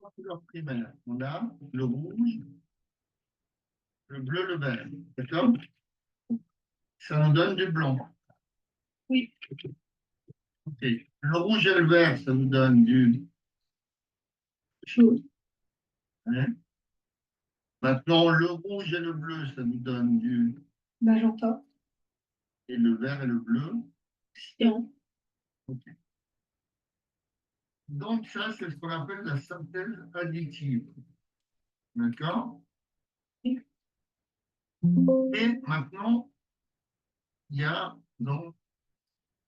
trois couleurs primaires. On a le rouge, le bleu, le vert. D'accord? Ça nous donne du blanc. Oui. Ok. Le rouge et le vert, ça nous donne du Jaune. hein. Maintenant, le rouge et le bleu, ça nous donne du Magenta. et le vert et le bleu. Cyan. Ok. Donc, ça, c'est ce qu'on appelle la synthèse additive. D'accord? Oui. Et maintenant, il y a donc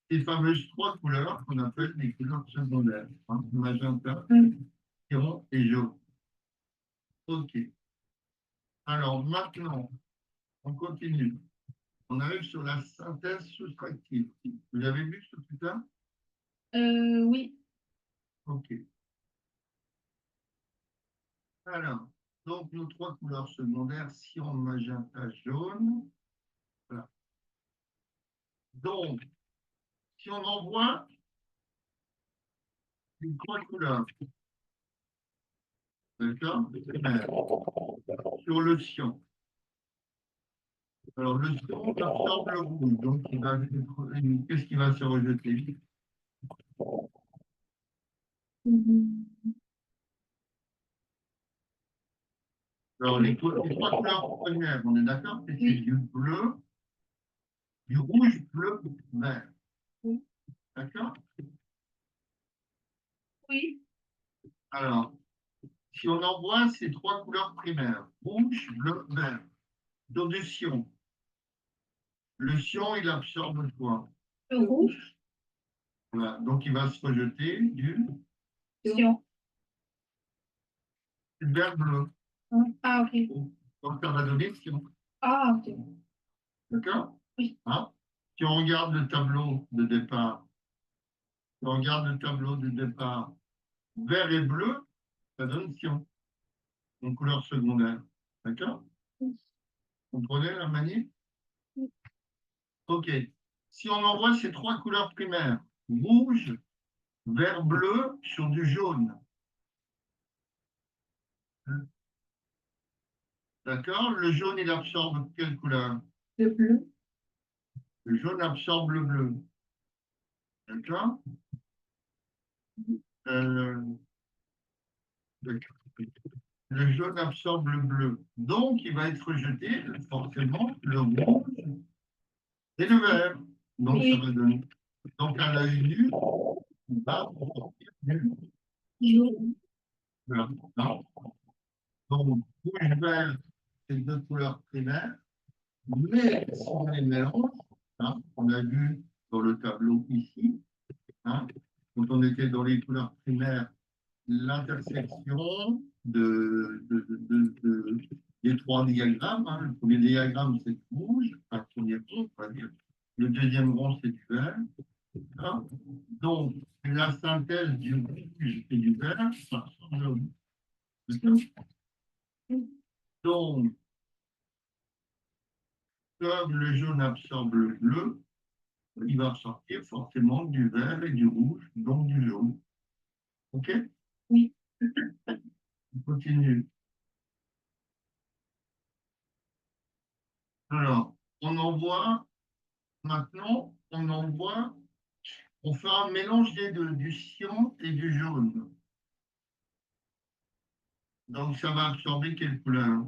ces fameuses trois couleurs qu'on appelle les couleurs secondaires. Hein, magenta, cyan et jaune. OK. Alors maintenant, on continue. On arrive sur la synthèse soustractive. Vous avez vu ce putain? Oui. OK. Alors, donc nos trois couleurs secondaires, cyan, magenta, jaune. Voilà. Donc, si on envoie une trois couleurs, d'accord, sur le cyan. Alors, le cyan absorbe le rouge, donc qu'est-ce qui va se rejeter? Alors, les trois couleurs premières, on est d'accord? C'est Oui. du bleu, du rouge, bleu, vert. Oui. D'accord? Oui. Alors, si on envoie ces trois couleurs primaires, rouge, bleu, vert, dans du cyan, le cyan, il absorbe quoi? Le rouge. Voilà. Donc, il va se rejeter du Cyan. vert bleu. Ah, ok. Donc, ça va donner cyan. Ah, ok. D'accord? Oui. Hein? Si on regarde le tableau de départ, si on regarde le tableau de départ, vert et bleu, ça donne cyan, en couleur secondaire. D'accord? Oui. Vous comprenez la manip? Oui. OK. Si on envoie ces trois couleurs primaires, rouge, vert, bleu, sur du jaune. D'accord? Le jaune, il absorbe quelle couleur? Le bleu. Le jaune absorbe le bleu. D'accord? Euh, d'accord. Le jaune absorbe le bleu. Donc, il va être rejeté, forcément, le rouge et le vert. Donc, ça Oui. va donner. Donc, à l'œil nu, on va sortir du Jaune. bleu. Non. Donc, rouge, vert, c'est deux couleurs primaires. Mais si on les mélange, hein, on a vu dans le tableau ici, hein, quand on était dans les couleurs primaires, l'intersection des trois diagrammes. Hein. Le premier diagramme, c'est du rouge, enfin, le premier rond, on va dire. Le deuxième rond, c'est du vert. Hein. Donc, la synthèse du rouge et du vert, ça ressemble. Donc, comme le jaune absorbe le bleu, il va ressortir forcément du vert et du rouge, donc du jaune. OK? Oui. On continue. Alors, on envoie, maintenant, on fait un mélange des deux, du cyan et du jaune. Donc, ça va absorber quelle couleur?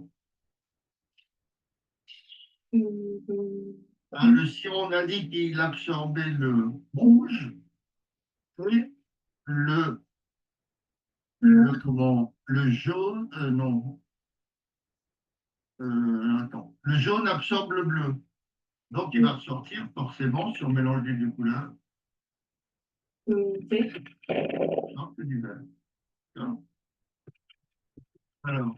Hein, le cyan, on a dit qu'il absorbait le rouge et le jaune, non, attends, le jaune absorbe le bleu. Donc, il va ressortir forcément sur le mélange des deux couleurs. Vert. Non, c'est du vert. D'accord. Alors,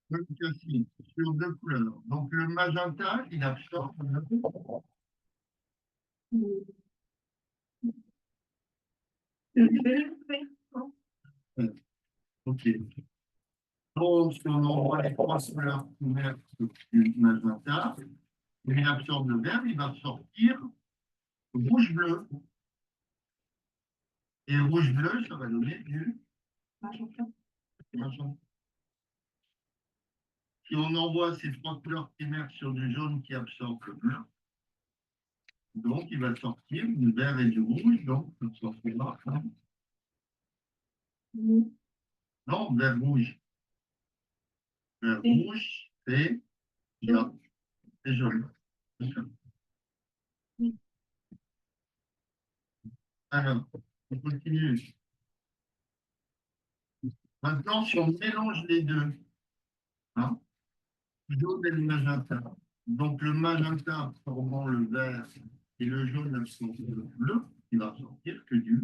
sur deux couleurs. Donc, le magenta, il absorbe Le vert. OK. Donc, si on envoie les trois couleurs primaires du magenta, il absorbe le vert, il va sortir rouge-bleu. Et rouge-bleu, ça va donner du magenta. magenta. Si on envoie ces trois couleurs primaires sur du jaune qui absorbe le bleu, donc il va sortir du vert et du rouge, donc ça sortira. Mhm. Non, vert rouge. Vert Et rouge, c'est jaune. jaune. C'est jaune. Oui. Alors, on continue. Maintenant, si on mélange les deux, hein, jaune et le magenta. Donc le magenta absorbant le vert et le jaune absorbant le bleu, il va sortir que du.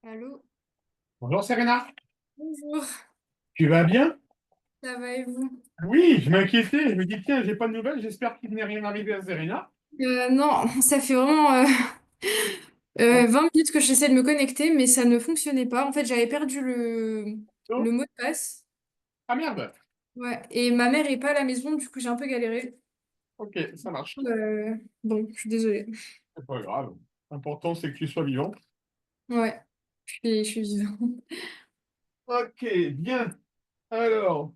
Allô? Bonjour Serena, Bonjour, tu vas bien? ça va et vous? Oui, je m'inquiétais, je me dis tiens, j'ai pas de nouvelles, j'espère qu'il n'est rien arrivé à Serena. Non, ça fait vraiment 20 minutes que j'essaie de me connecter, mais ça ne fonctionnait pas. En fait, j'avais perdu le Oh, mot de passe. ah merde, Ouais, et ma mère est pas à la maison, du coup j'ai un peu galéré. ok, ça marche. Bon, je suis désolée. C'est pas grave. L'important c'est que tu sois vivant. Ouais, je suis vivante. Ok, bien. Alors,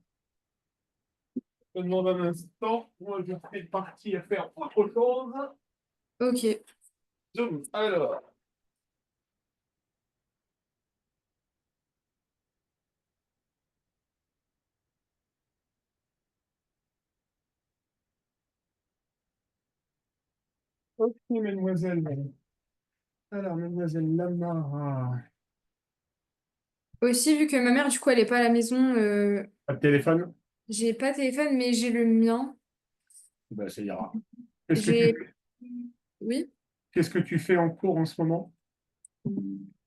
je te demande un instant. Moi, je fais partie à faire autre chose. Ok. Zoom. Alors, ok, mademoiselle. Alors, mademoiselle Lamara. Aussi, vu que ma mère, du coup, elle est pas à la maison, Pas de téléphone? j'ai pas de téléphone, mais j'ai le mien. Ben, ça ira. Qu'est-ce que J'ai. tu, Oui. qu'est-ce que tu fais en cours en ce moment?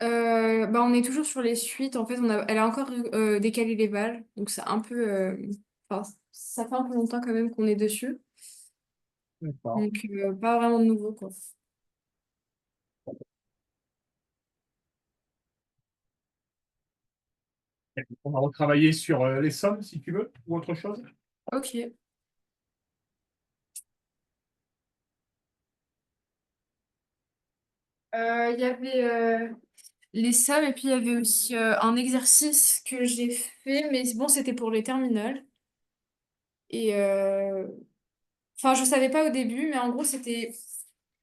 Bah, on est toujours sur les suites. En fait, elle a encore décalé les balles. Donc, c'est un peu. Enfin, ça fait un peu longtemps quand même qu'on est dessus. D'accord. Donc, pas vraiment de nouveau, quoi. On va retravailler sur les sommes si tu veux, ou autre chose. Ok. Il y avait les sommes et puis il y avait aussi un exercice que j'ai fait, mais bon, c'était pour les terminales. Et enfin, je savais pas au début, mais en gros, c'était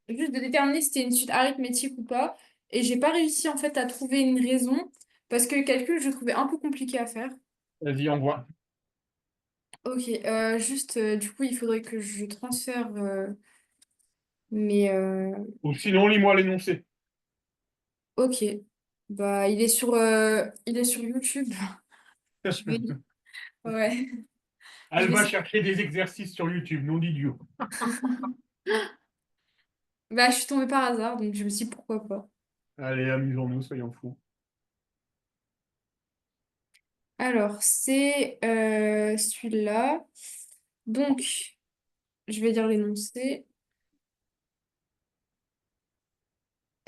juste de déterminer si c'était une suite arithmétique ou pas. Et j'ai pas réussi en fait à trouver une raison parce que le calcul, je trouvais un peu compliqué à faire. Vas-y, envoie. Ok, juste du coup, il faudrait que je transfère mes. Ou sinon, lis-moi l'énoncé. Ok, bah il est sur YouTube. Je vais. Ouais, je Elle vais. va chercher des exercices sur YouTube, nom d'idiot. Bah, je suis tombée par hasard, donc je me suis dit pourquoi pas. Allez, amusons-nous, soyons fous. Alors, c'est celui-là. Donc, je vais dire l'énoncé.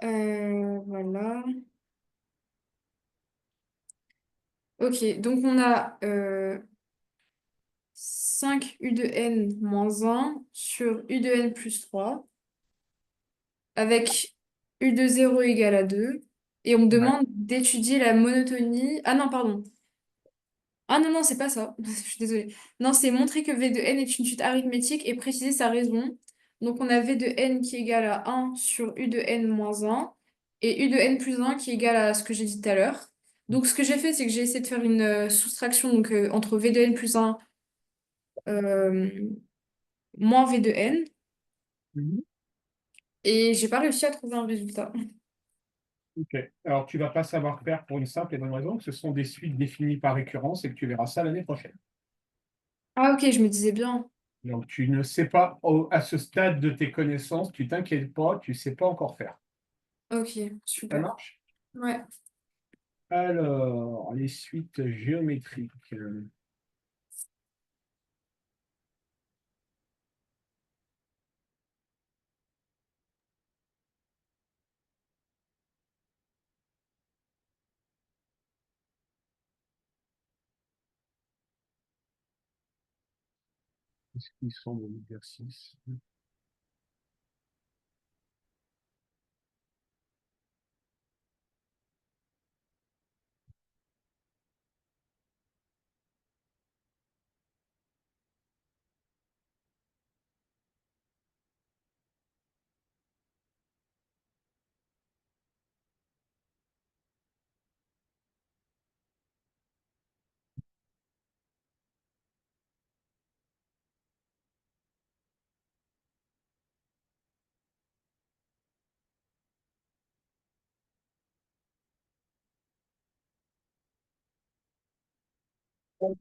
Voilà. Ok, donc on a 5 U de n moins un sur U de n plus 3 avec U de 0 égale à 2. Et on me Ouais. demande d'étudier la monotonie. Ah non, pardon. Ah non, non, c'est pas ça. Je suis désolée. Non, c'est montrer que V de n est une suite arithmétique et préciser sa raison. Donc on a V de n qui est égal à un sur U de n moins un et U de n plus un qui est égal à ce que j'ai dit tout à l'heure. Donc ce que j'ai fait, c'est que j'ai essayé de faire une soustraction donc, entre V de n plus un euh, moins V de n Mhm. et j'ai pas réussi à trouver un résultat. Ok. Alors, tu vas pas savoir faire pour une simple et bonne raison que ce sont des suites définies par récurrence et que tu verras ça l'année prochaine. Ah ok, je me disais bien. Donc, tu ne sais pas, à ce stade de tes connaissances, tu t'inquiètes pas, tu sais pas encore faire. Ok, Ça super. marche? Ouais. Alors, les suites géométriques. Qu'est-ce qui sont mon exercice?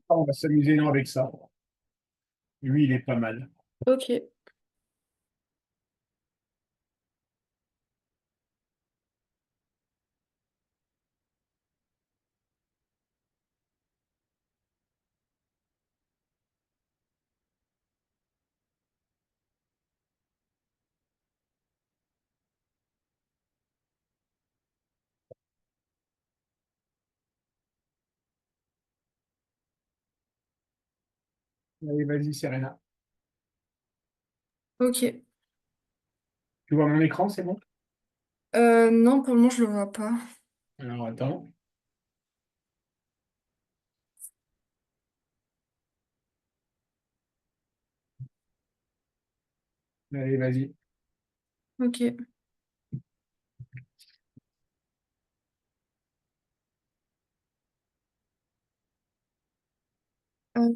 On va s'amuser non, avec ça. Lui, il est pas mal. Ok. Allez, vas-y, Serena. Ok. Tu vois mon écran, c'est bon? Non, pour le moment, je le vois pas. Alors, attends. Allez, vas-y. Ok. Euh,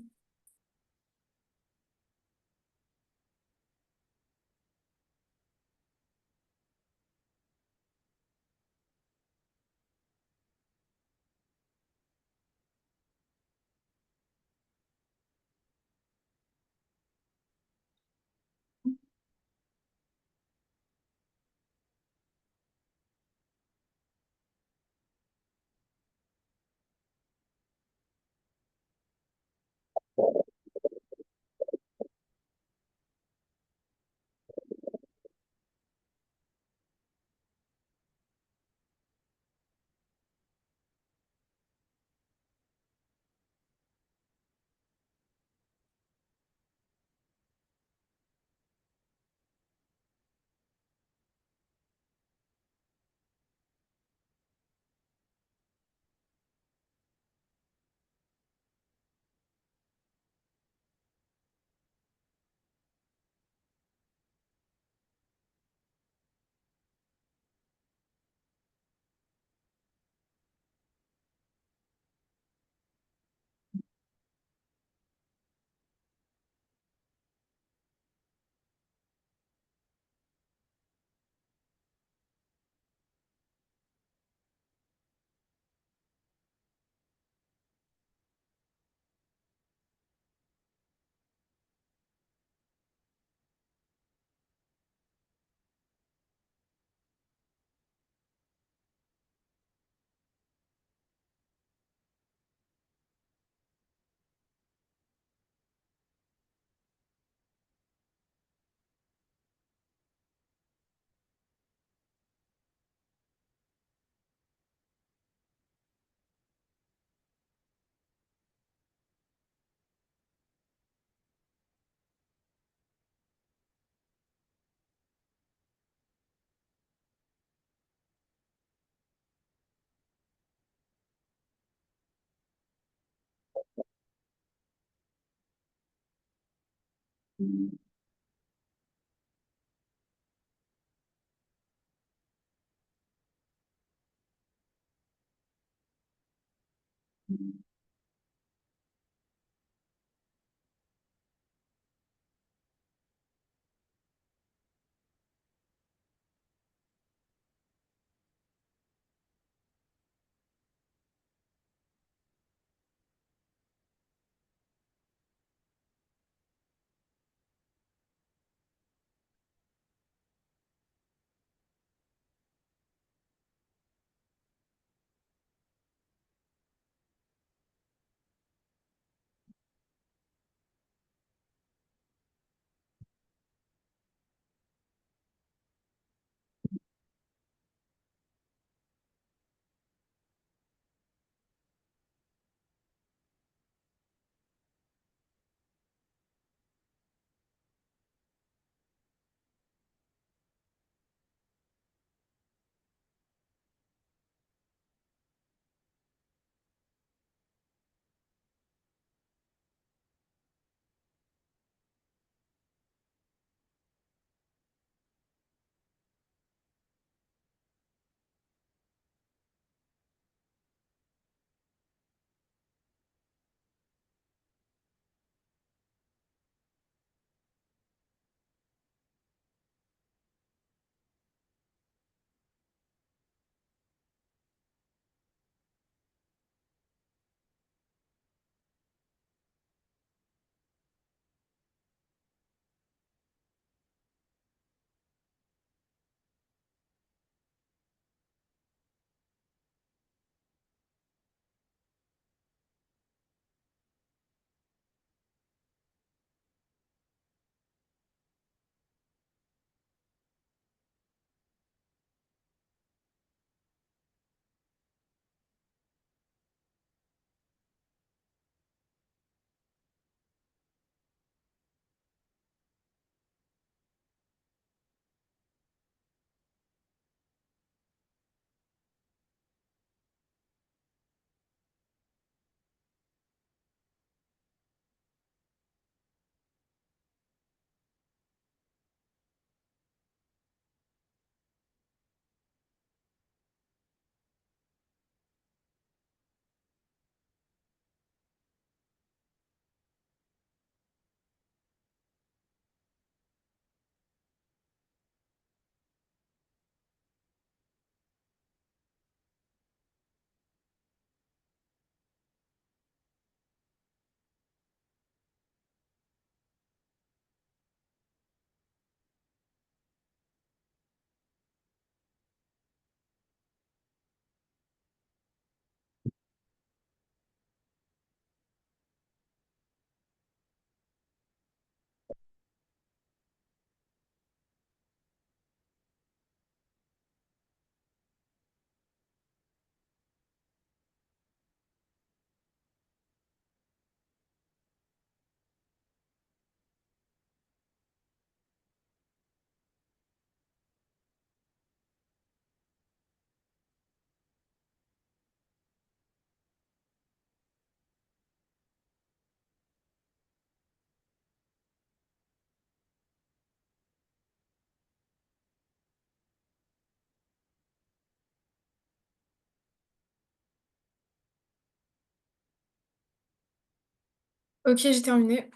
Ok, j'ai terminé.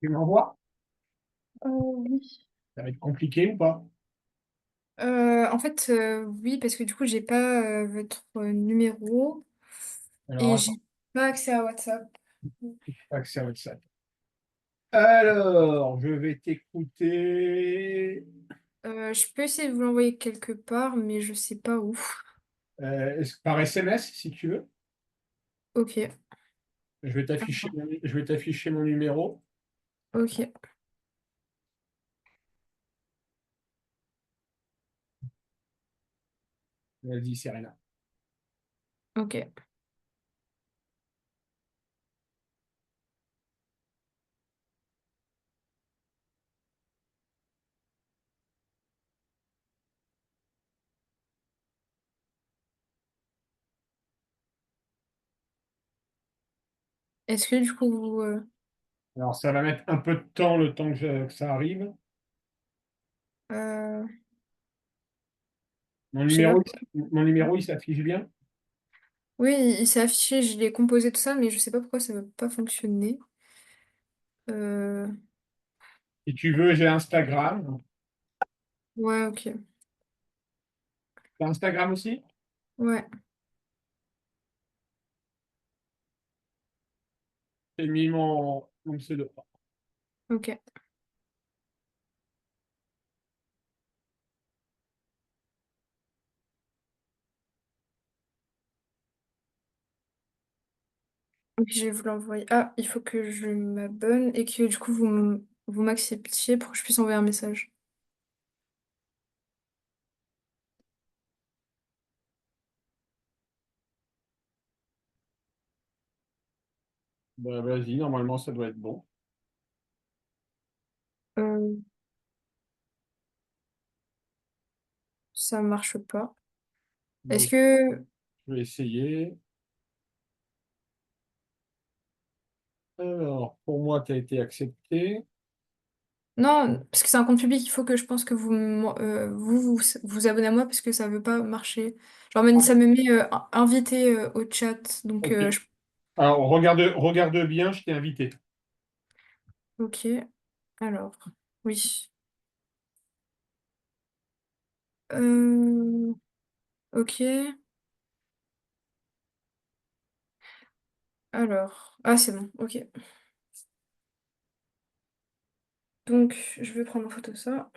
Tu m'envoies? Oui. Ça va être compliqué ou pas? En fait, oui, parce que du coup, j'ai pas votre numéro Alors, et attends, j'ai pas accès à WhatsApp. accès à WhatsApp. Alors, je vais t'écouter. Je peux essayer de vous l'envoyer quelque part, mais je sais pas où. Par SMS, si tu veux. Ok, Je vais t'afficher mon numéro. ok, Vas-y, Serena. ok. Est-ce que du coup, Alors, ça va mettre un peu de temps, le temps que ça arrive. euh, Mon je sais pas. numéro, il s'affiche bien. Oui, il s'est affiché, je l'ai composé tout ça, mais je sais pas pourquoi ça veut pas fonctionner. Euh, Si tu veux, j'ai Instagram. Ouais, ok. T'as Instagram aussi? Ouais, J'ai mis mon pseudo. ok. Ok, je vais vous l'envoyer. Ah, il faut que je m'abonne et que du coup vous m'acceptiez pour que je puisse envoyer un message. Bah, vas-y, normalement, ça doit être bon. Euh, Ça marche pas. Est-ce Donc, que... je vais essayer. Alors, pour moi, tu as été accepté. Non, parce que c'est un compte public, il faut que je pense que vous abonnez à moi parce que ça veut pas marcher. Genre, ça me met invité au chat. Donc, Ok. Alors, regarde bien, je t'ai invité. ok. Alors, oui. Euh, ok. Alors. Ah, c'est bon. Ok. Donc, je vais prendre en photo ça.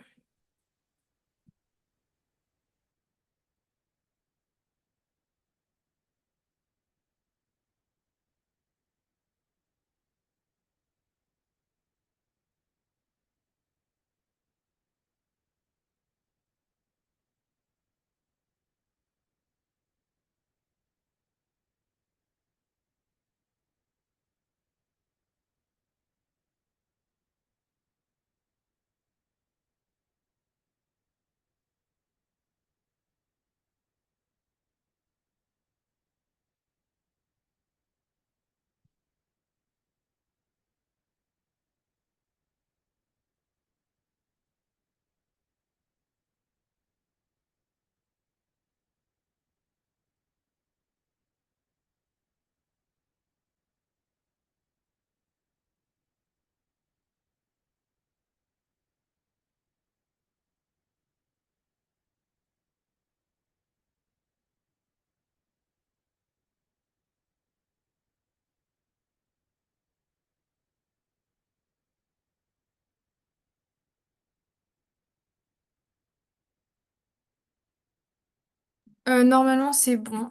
Normalement, c'est bon.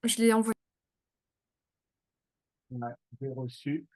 Je l'ai envoyé. Ouais, j'ai reçu.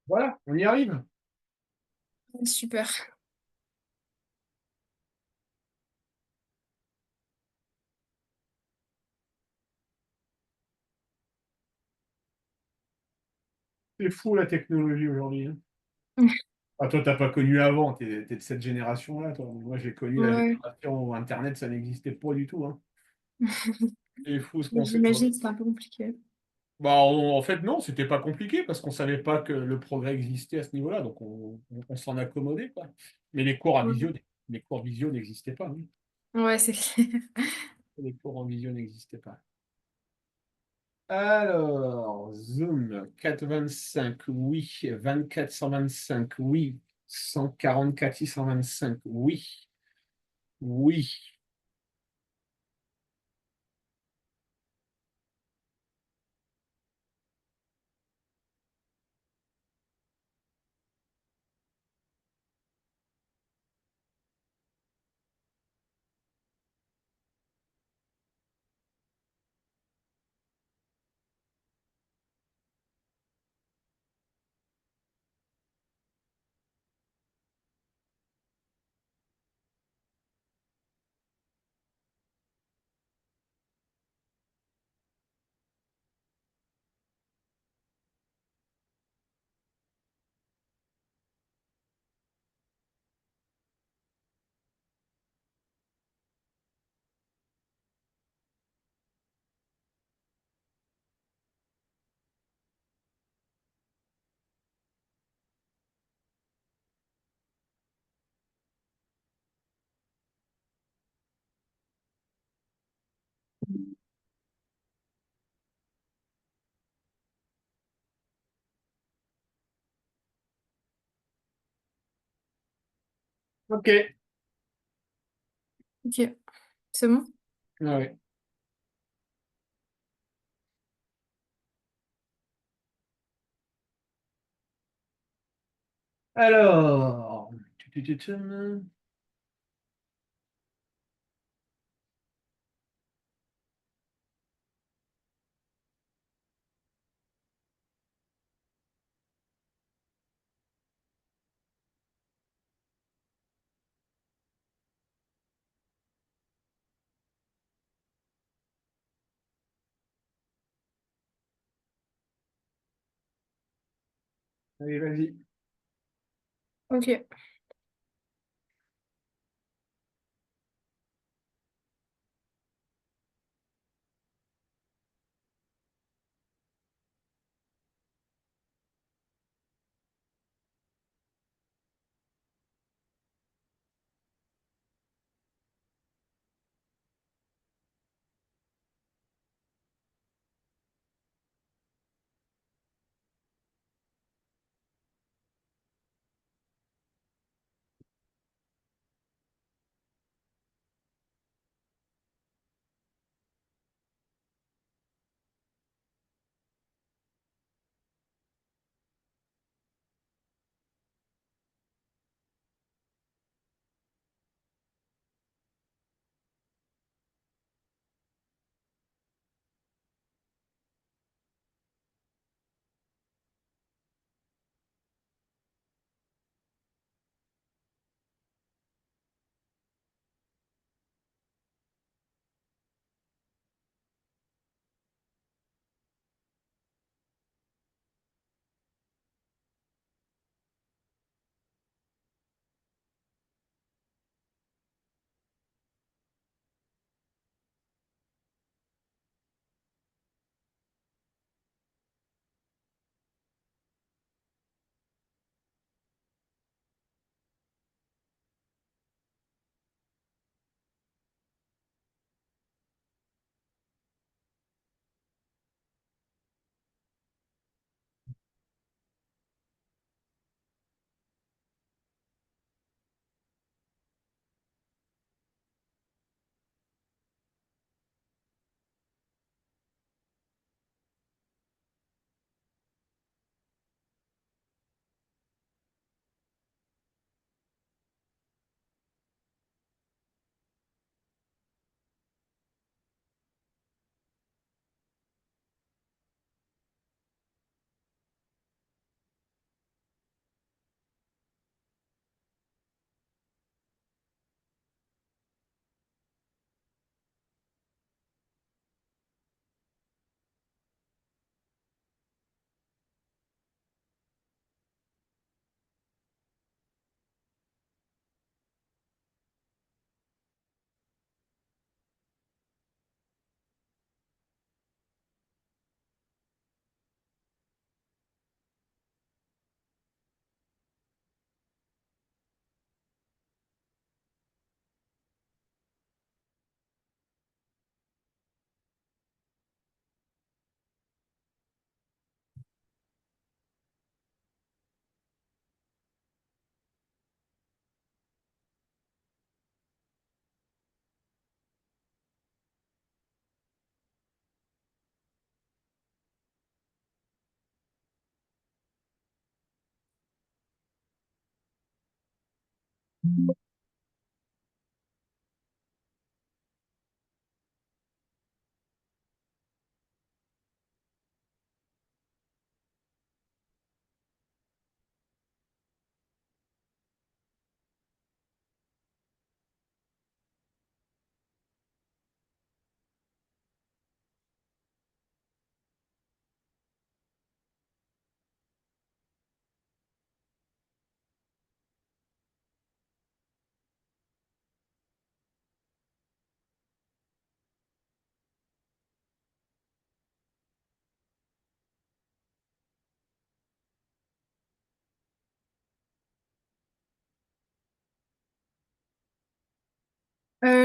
Voilà, on y arrive. Super. C'est fou la technologie aujourd'hui, hein. Ah, toi, t'as pas connu avant, t'es de cette génération-là, toi. Moi, j'ai connu la Ouais, génération où Internet, ça n'existait pas du tout, hein. C'est fou ce mais qu'on fait. j'imagine que c'est un peu compliqué. Bah, en fait, non, c'était pas compliqué parce qu'on savait pas que le progrès existait à ce niveau-là, donc on s'en accommodait, quoi. Mais Ouais, les cours visio n'existaient pas, oui. ouais, c'est clair. Les cours en visio n'existaient pas. Alors, Zoom, 425, oui. 2425, oui. 144, 625, oui. Oui. Ok. Ok, c'est bon? Ah ouais. Alors, allez, vas-y. Ok.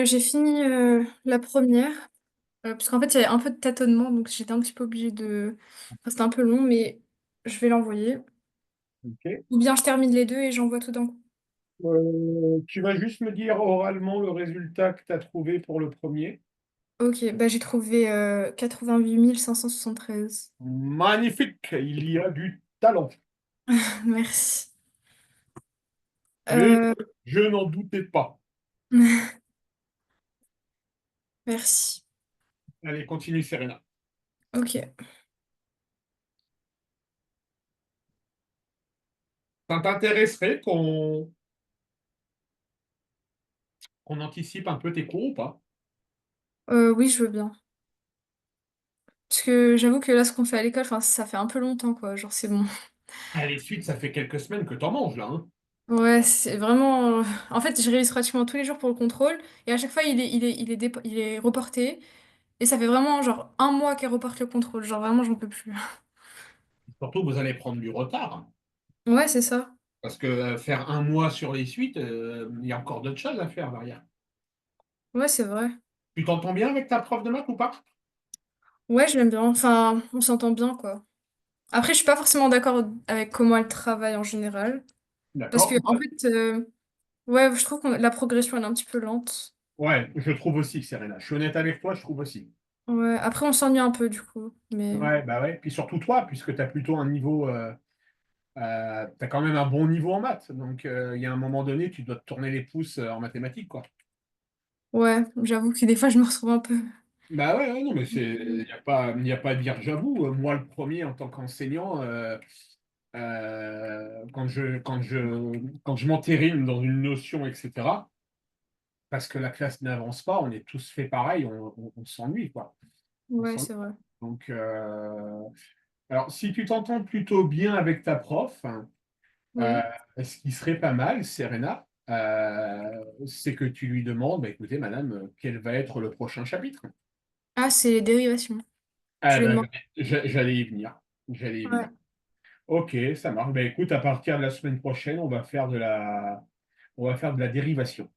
J'ai fini la première, parce qu'en fait, il y avait un peu de tâtonnement, donc j'étais un petit peu obligée de... Enfin, c'était un peu long, mais je vais l'envoyer. Ok. Ou bien je termine les deux et j'envoie tout d'un coup. Tu vas juste me dire oralement le résultat que tu as trouvé pour le premier. Ok, bah j'ai trouvé 88 573. Magnifique, il y a du talent. Merci. Mais Euh, je n'en doutais pas. Merci. Allez, continue, Serena. Ok. Ça t'intéresserait qu'on anticipe un peu tes cours ou pas? Oui, je veux bien. Parce que j'avoue que là, ce qu'on fait à l'école, enfin, ça fait un peu longtemps, quoi. Genre, c'est bon. Ah, les suites, ça fait quelques semaines que t'en manges, là, hein. Ouais, c'est vraiment. En fait, je révise pratiquement tous les jours pour le contrôle. Et à chaque fois, il est reporté. Et ça fait vraiment, genre, un mois qu'elle reporte le contrôle. Genre, vraiment, j'en peux plus. Surtout, vous allez prendre du retard, hein. Ouais, c'est ça. Parce que faire un mois sur les suites, il y a encore d'autres choses à faire derrière. Ouais, c'est vrai. Tu t'entends bien avec ta prof de maths ou pas? Ouais, je l'aime bien. Enfin, on s'entend bien, quoi. Après, je suis pas forcément d'accord avec comment elle travaille en général. Parce que, D'accord? en fait, ouais, je trouve que la progression, elle est un petit peu lente. Ouais, je trouve aussi, Serena. Je suis honnête avec toi, je trouve aussi. Ouais, après, on s'ennuie un peu, du coup. Mais Ouais, bah ouais. Puis surtout toi, puisque tu as plutôt un niveau, tu as quand même un bon niveau en maths. Donc, il y a un moment donné, tu dois te tourner les pouces en mathématiques, quoi. ouais, j'avoue que des fois, je me retrouve un peu. Bah ouais, ouais, non, mais il y a pas à dire, j'avoue. Moi, le premier, en tant qu'enseignant, quand je m'entérine dans une notion, etc., parce que la classe n'avance pas, on est tous fait pareil, on s'ennuie, quoi. On Ouais, s'ennuie. c'est vrai. Donc, alors, si tu t'entends plutôt bien avec ta prof, hein, euh, Oui. ce qui serait pas mal, Serena, c'est que tu lui demandes, bah, écoutez, madame, quel va être le prochain chapitre? Ah, c'est les dérivations. Ah, Je vais bah, demander. j'allais y venir. J'allais y venir. Ouais. Ok, ça marche. Bah, écoute, à partir de la semaine prochaine, on va faire de la dérivation.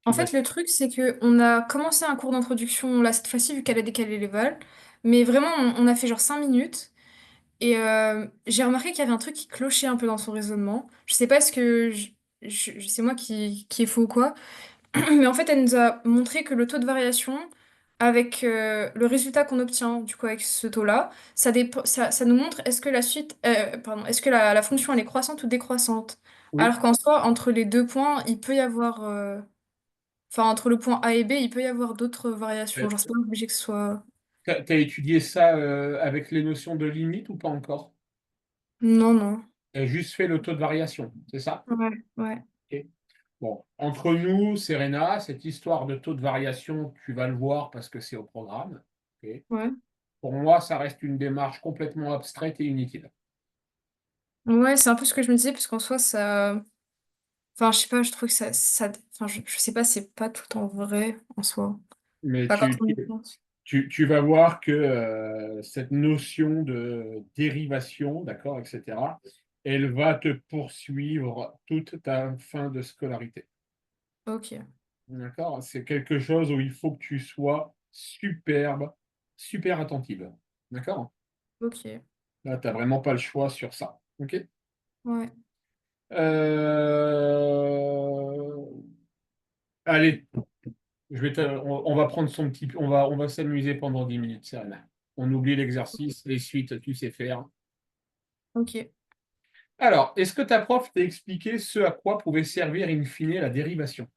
En Tu vas... fait, le truc, c'est que on a commencé un cours d'introduction là cette fois-ci, vu qu'elle a décalé les vols. Mais vraiment, on a fait genre 5 minutes. Et j'ai remarqué qu'il y avait un truc qui clochait un peu dans son raisonnement. Je sais pas, est-ce que c'est moi qui est faux ou quoi. Mais en fait, elle nous a montré que le taux de variation, avec le résultat qu'on obtient, du coup, avec ce taux-là, ça nous montre est-ce que la suite, pardon, est-ce que la fonction, elle est croissante ou décroissante. Oui. Alors qu'en soi, entre les deux points, il peut y avoir, enfin, entre le point A et B, il peut y avoir d'autres variations. Genre, c'est pas obligé que ce soit. T'as étudié ça avec les notions de limite ou pas encore? Non, non. T'as juste fait le taux de variation, c'est ça? Ouais, ouais, Ok. Bon, entre nous, Serena, cette histoire de taux de variation, tu vas le voir parce que c'est au programme. Ok. ouais. Pour moi, ça reste une démarche complètement abstraite et inutile. Ouais, c'est un peu ce que je me disais, parce qu'en soi, ça. Enfin, je sais pas, je trouve que Enfin, je sais pas, c'est pas tout le temps vrai en soi. Mais Pas quand on y pense. tu vas voir que cette notion de dérivation, d'accord, etc., elle va te poursuivre toute ta fin de scolarité. Ok, D'accord? C'est quelque chose où il faut que tu sois superbe, super attentive. D'accord? ok, Là, tu n'as vraiment pas le choix sur ça. OK? ouais. Euh, Allez, on va prendre son petit. On va s'amuser pendant 10 minutes, Serena. On oublie l'exercice, les suites, tu sais faire. Ok. Alors, est-ce que ta prof t'a expliqué ce à quoi pouvait servir in fine la dérivation?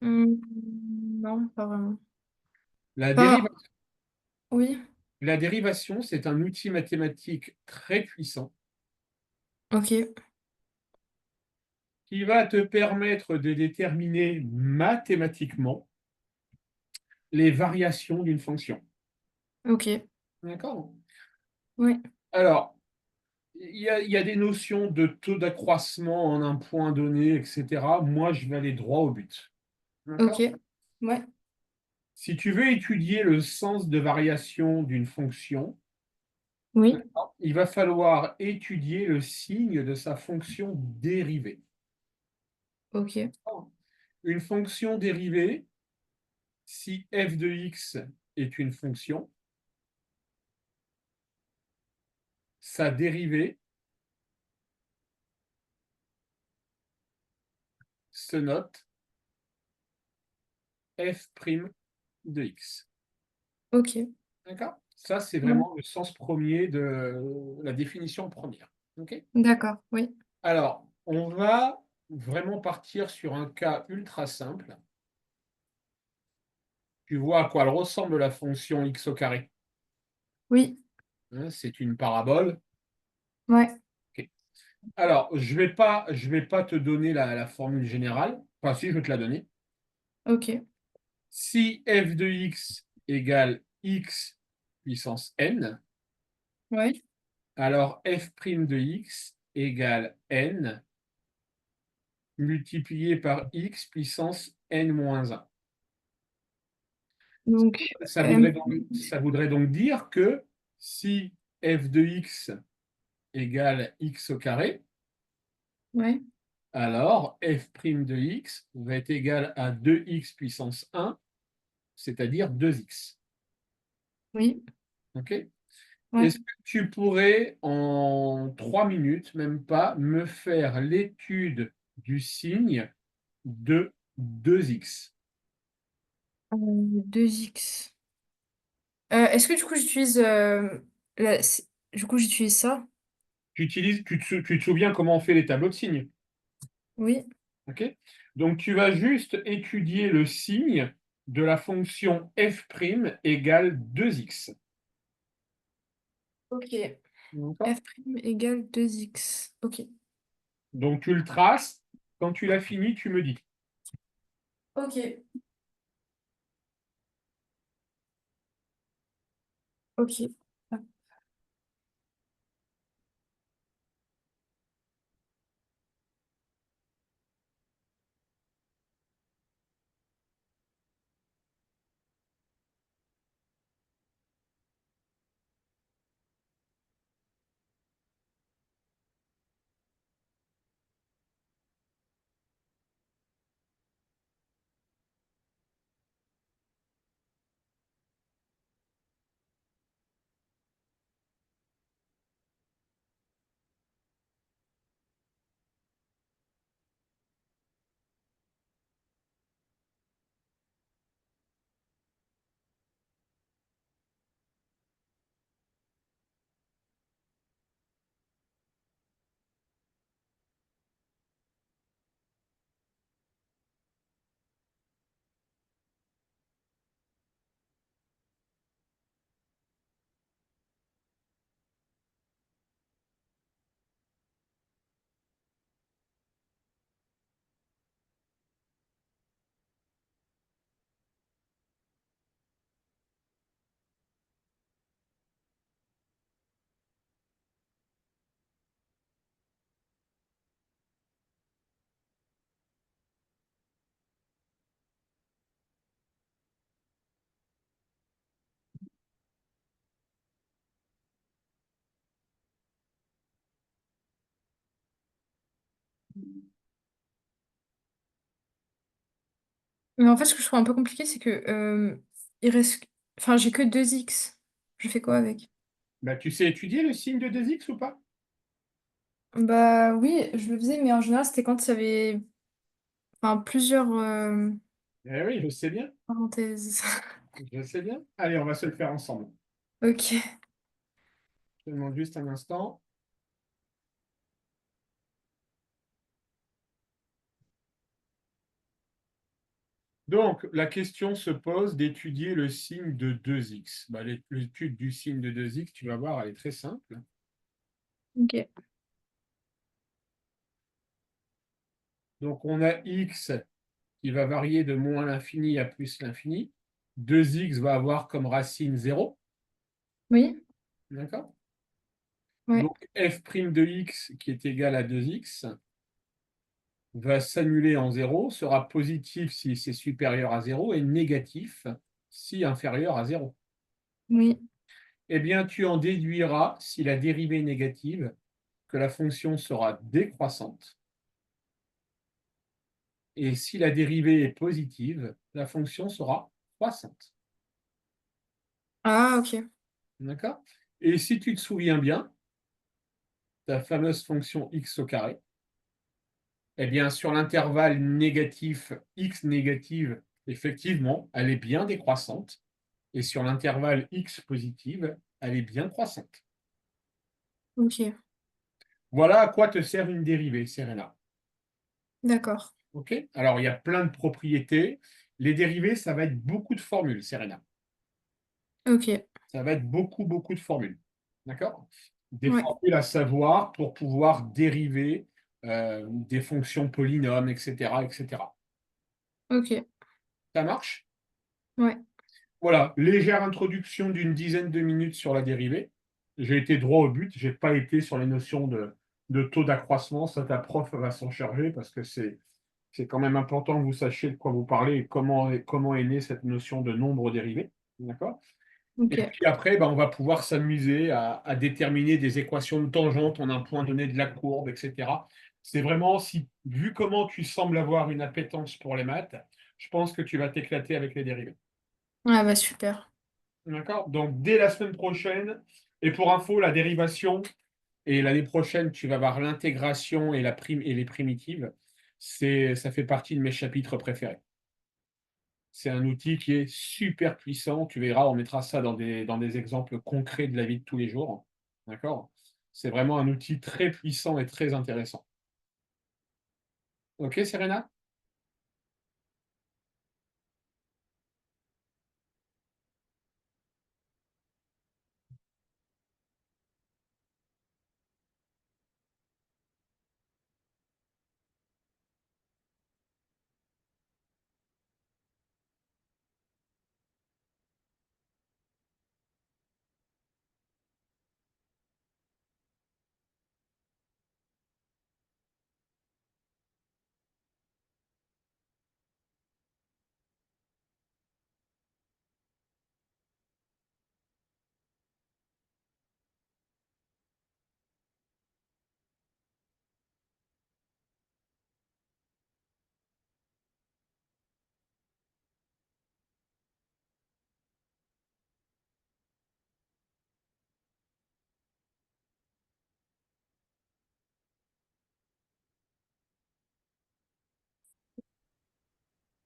Non, pas vraiment. La Enfin, dériva- oui, la dérivation, c'est un outil mathématique très puissant ok, qui va te permettre de déterminer mathématiquement les variations d'une fonction. ok, D'accord? oui, Alors, il y a des notions de taux d'accroissement en un point donné, etc. Moi, je vais aller droit au but. ok, D'accord? ouais, Si tu veux étudier le sens de variation d'une fonction, oui, il va falloir étudier le signe de sa fonction dérivée. ok, Une fonction dérivée, si f de x est une fonction, sa dérivée se note f' de x. ok, D'accord? Ça, c'est ouais, vraiment le sens premier de la définition première. OK? d'accord, oui, Alors, on va vraiment partir sur un cas ultra simple. Tu vois à quoi elle ressemble la fonction x au carré. oui, Hein, c'est une parabole. ouais, OK. Alors, je vais pas te donner la formule générale. Enfin, si, je vais te la donner. ok, Si f de x égale x puissance n, ouais, alors f' de x égale n multiplié par x puissance n-1. donc, Ça voudrait donc dire que si f de x égale x au carré, ouais, alors f' de x va être égal à 2x puissance 1, c'est-à-dire 2x. oui, OK? ouais. Est-ce que tu pourrais, en 3 minutes, même pas, me faire l'étude du signe de 2x? 2x. Est-ce que du coup j'utilise du coup j'utilise ça? Tu te souviens comment on fait les tableaux de signes? Oui, OK? Donc, tu vas juste étudier le signe de la fonction f' égale 2x. ok. D'accord? F' égale 2x. Ok. Donc, tu le traces. Quand tu l'as fini, tu me dis. Ok. Ok. Mais en fait, ce que je trouve un peu compliqué, c'est que il reste. Enfin, j'ai que 2x. Je fais quoi avec? Bah, tu sais étudier le signe de 2x ou pas? Bah oui, je le faisais, mais en général, c'était quand il y avait enfin, plusieurs Eh oui, je sais bien. parenthèses. Je sais bien. Allez, on va se le faire ensemble. Ok. Je te demande juste un instant. Donc, la question se pose d'étudier le signe de 2x. Bah, l'étude du signe de 2x, tu vas voir, elle est très simple. Ok. Donc, on a x qui va varier de moins l'infini à plus l'infini. 2x va avoir comme racine 0. Oui. D'accord? Ouais. Donc, f' de x qui est égal à 2x va s'annuler en 0, sera positif si c'est supérieur à 0 et négatif si inférieur à 0. Oui. Eh bien, tu en déduiras, si la dérivée est négative, que la fonction sera décroissante. Et si la dérivée est positive, la fonction sera croissante. Ah, ok. D'accord? Et si tu te souviens bien, ta fameuse fonction x au carré, eh bien, sur l'intervalle négatif, x négative, effectivement, elle est bien décroissante. Et sur l'intervalle x positive, elle est bien croissante. Ok. Voilà à quoi te sert une dérivée, Serena. D'accord. OK? Alors, il y a plein de propriétés. Les dérivées, ça va être beaucoup de formules, Serena. Ok. Ça va être beaucoup, beaucoup de formules. D'accord? Des Ouais. formules à savoir pour pouvoir dériver des fonctions polynômes, etc., etc. Ok. Ça marche? Ouais. Voilà, légère introduction d'une dizaine de minutes sur la dérivée. J'ai été droit au but, j'ai pas été sur les notions de taux d'accroissement. Ça, ta prof va s'en charger parce que c'est quand même important que vous sachiez de quoi vous parlez et comment est née cette notion de nombre dérivé. D'accord? Et Ok. puis après, ben, on va pouvoir s'amuser à déterminer des équations de tangente en un point donné de la courbe, etc. C'est vraiment, si, vu comment tu sembles avoir une appétence pour les maths, je pense que tu vas t'éclater avec les dérivés. Ah bah super. D'accord? Donc, dès la semaine prochaine, et pour info, la dérivation, et l'année prochaine, tu vas voir l'intégration et les primitives. Ça fait partie de mes chapitres préférés. C'est un outil qui est super puissant. Tu verras, on mettra ça dans des exemples concrets de la vie de tous les jours. D'accord? C'est vraiment un outil très puissant et très intéressant. OK, Serena?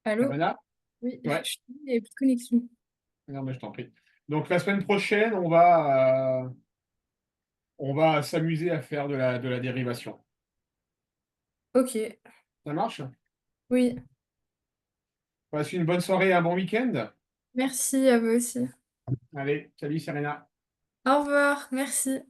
Allô? Serena? Oui, Ouais. il n'y avait plus de connexion. Non, mais je t'en prie. Donc, la semaine prochaine, on va s'amuser à faire de la dérivation. Ok. Ça marche? Oui. Passe une bonne soirée et un bon week-end. Merci à vous aussi. Allez, salut Serena. Au revoir. Merci.